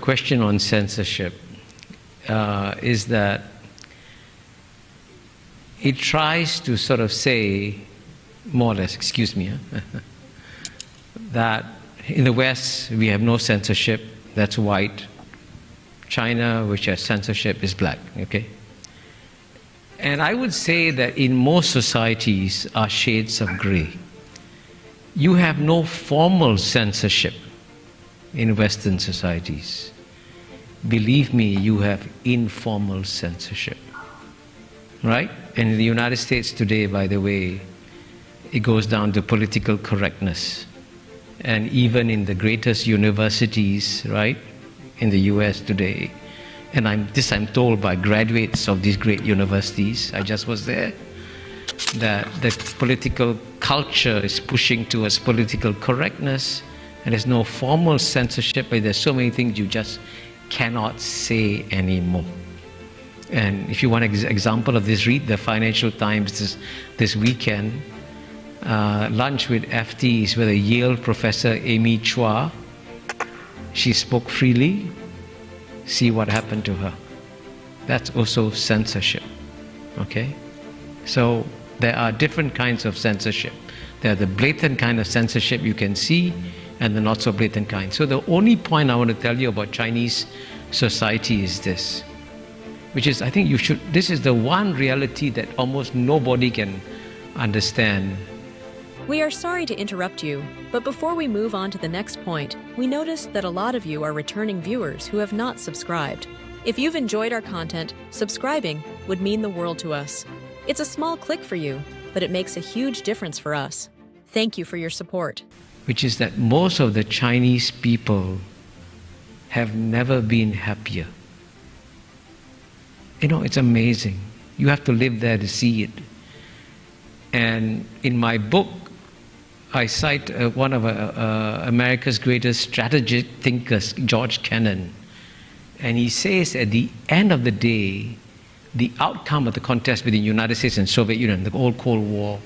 question on censorship is that it tries to sort of say, more or less, excuse me, that in the West we have no censorship, that's white. China, which has censorship, is black, okay? And I would say that in most societies are shades of gray. You have no formal censorship in Western societies. Believe me, you have informal censorship, right? And in the United States today, by the way, it goes down to political correctness. And even in the greatest universities, right, in the US today, and I'm told by graduates of these great universities, I just was there, that the political culture is pushing towards political correctness, and there's no formal censorship, but there's so many things you just cannot say anymore. And if you want an example of this, read the Financial Times this weekend. Lunch with FTs with a Yale professor, Amy Chua. She spoke freely. See what happened to her. That's also censorship, okay? So there are different kinds of censorship. There are the blatant kind of censorship you can see, and the not so blatant kind. So the only point I want to tell you about Chinese society is this, which is, I think this is the one reality that almost nobody can understand. We are sorry to interrupt you, but before we move on to the next point, we noticed that a lot of you are returning viewers who have not subscribed. If you've enjoyed our content, subscribing would mean the world to us. It's a small click for you, but it makes a huge difference for us. Thank you for your support. Which is that most of the Chinese people have never been happier. You know, it's amazing. You have to live there to see it. And in my book, I cite one of America's greatest strategic thinkers, George Kennan. And he says at the end of the day, the outcome of the contest between the United States and Soviet Union, the old Cold War,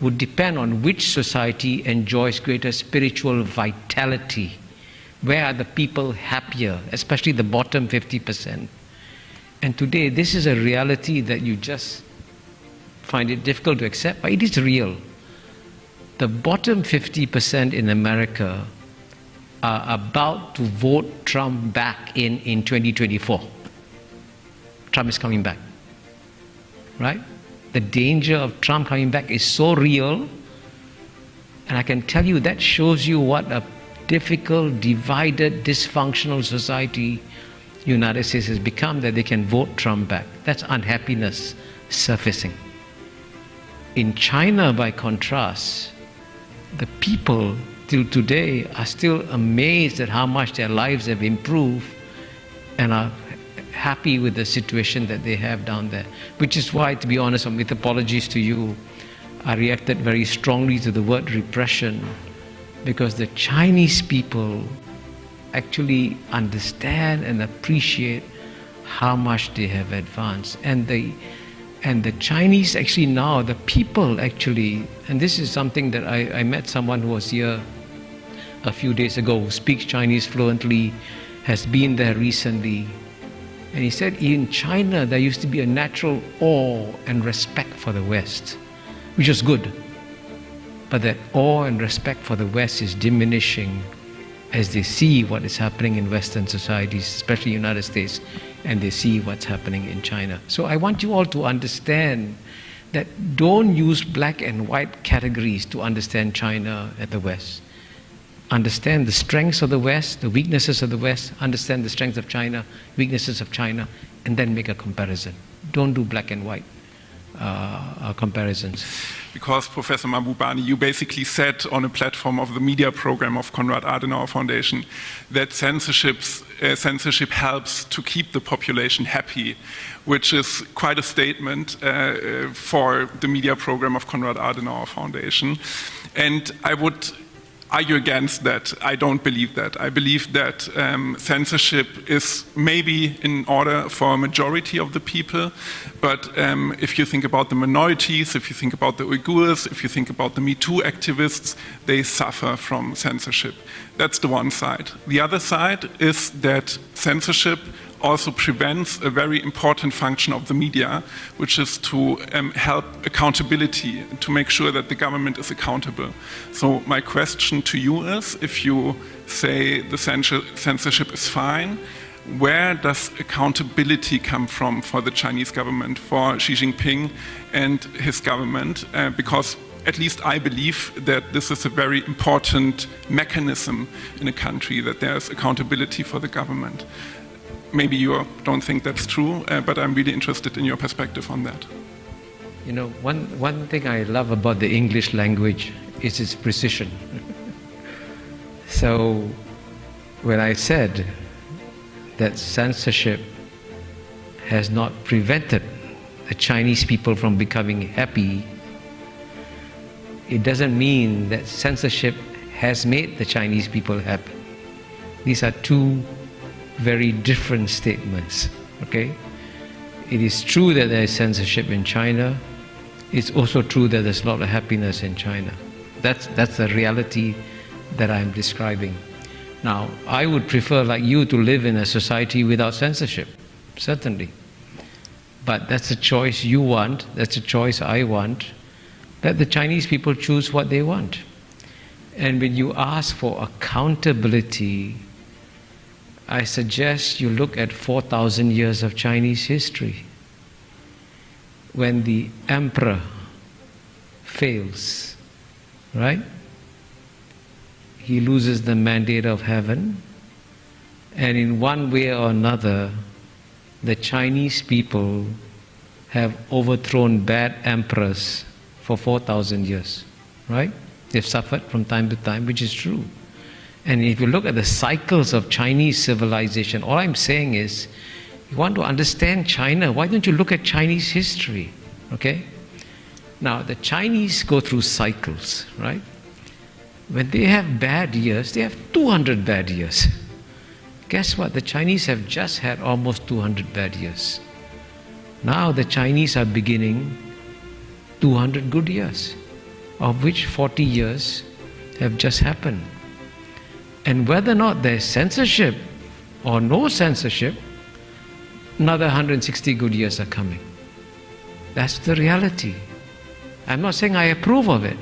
would depend on which society enjoys greater spiritual vitality. Where are the people happier, especially the bottom 50%? And today, this is a reality that you just find it difficult to accept, but it is real. The bottom 50% in America are about to vote Trump back in 2024. Trump is coming back, right? The danger of Trump coming back is so real, and I can tell you that shows you what a difficult, divided, dysfunctional society the United States has become, that they can vote Trump back. That's unhappiness surfacing. In China, by contrast, the people till today are still amazed at how much their lives have improved and are happy with the situation that they have down there. Which is why, to be honest, with apologies to you, I reacted very strongly to the word repression, because the Chinese people actually understand and appreciate how much they have advanced. And the Chinese actually now, the people actually, and this is something that I met someone who was here a few days ago, who speaks Chinese fluently, has been there recently. And he said in China there used to be a natural awe and respect for the West, which was good. But that awe and respect for the West is diminishing as they see what is happening in Western societies, especially the United States, and they see what's happening in China. So I want you all to understand that don't use black and white categories to understand China and the West. Understand the strengths of the West, the weaknesses of the West, understand the strengths of China, weaknesses of China, and then make a comparison. Don't do black and white comparisons. Because, Professor Mahbubani, you basically said on a platform of the media program of Konrad Adenauer Foundation that censorship helps to keep the population happy, which is quite a statement for the media program of Konrad Adenauer Foundation. And I would argue against that. I don't believe that. I believe that censorship is maybe in order for a majority of the people, but if you think about the minorities, if you think about the Uyghurs, if you think about the Me Too activists, they suffer from censorship. That's the one side. The other side is that censorship also prevents a very important function of the media, which is to help accountability, to make sure that the government is accountable. So my question to you is, if you say the censorship is fine, where does accountability come from for the Chinese government, for Xi Jinping and his government? Because at least I believe that this is a very important mechanism in a country, that there's accountability for the government. Maybe you don't think that's true, but I'm really interested in your perspective on that. You know, one thing I love about the English language is its precision. So when I said that censorship has not prevented the Chinese people from becoming happy, it doesn't mean that censorship has made the Chinese people happy. These are two very different statements, okay? It is true that there is censorship in China. It's also true that there's a lot of happiness in China. That's the reality that I'm describing. Now, I would prefer, like you, to live in a society without censorship, certainly. But that's a choice you want, that's a choice I want. Let the Chinese people choose what they want. And when you ask for accountability, I suggest you look at 4,000 years of Chinese history. When the emperor fails, right? He loses the mandate of heaven, and in one way or another, the Chinese people have overthrown bad emperors for 4,000 years, right? They've suffered from time to time, which is true. And if you look at the cycles of Chinese civilization, all I'm saying is, you want to understand China, why don't you look at Chinese history, okay? Now, the Chinese go through cycles, right? When they have bad years, they have 200 bad years. Guess what? The Chinese have just had almost 200 bad years. Now the Chinese are beginning 200 good years, of which 40 years have just happened. And whether or not there's censorship or no censorship, another 160 good years are coming. That's the reality. I'm not saying I approve of it.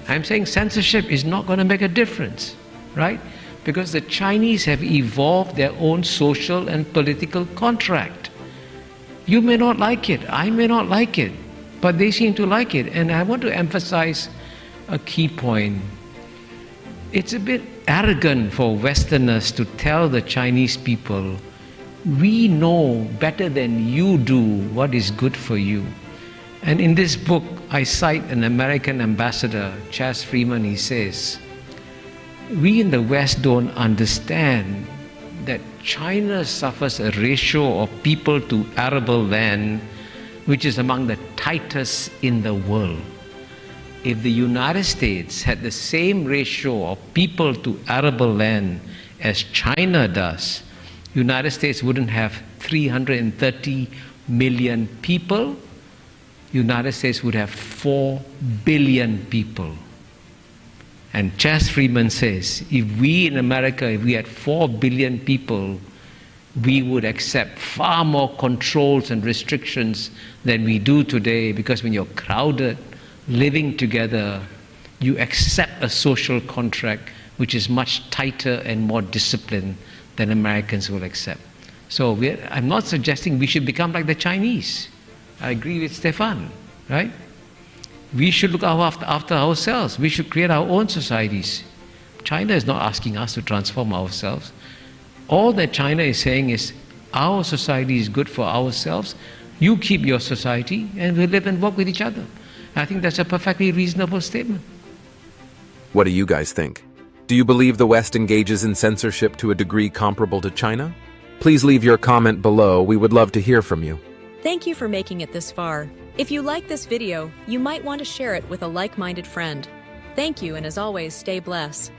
I'm saying censorship is not going to make a difference, right? Because the Chinese have evolved their own social and political contract. You may not like it, I may not like it, but they seem to like it. And I want to emphasize a key point. It's a bit arrogant for Westerners to tell the Chinese people, we know better than you do what is good for you. And in this book, I cite an American ambassador, Chas Freeman. He says, we in the West don't understand that China suffers a ratio of people to arable land which is among the tightest in the world. If the United States had the same ratio of people to arable land as China does, United States wouldn't have 330 million people. United States would have 4 billion people. And Chas Freeman says, if we in America, if we had 4 billion people, we would accept far more controls and restrictions than we do today, because when you're crowded, living together, you accept a social contract which is much tighter and more disciplined than Americans will accept. So I'm not suggesting we should become like the Chinese. I agree with Stefan, right? We should look after ourselves. We should create our own societies. China is not asking us to transform ourselves. All that China is saying is, our society is good for ourselves, you keep your society, and we'll live and work with each other. I think that's a perfectly reasonable statement. What do you guys think? Do you believe the West engages in censorship to a degree comparable to China? Please leave your comment below. We would love to hear from you. Thank you for making it this far. If you like this video, you might want to share it with a like-minded friend. Thank you, and as always, stay blessed.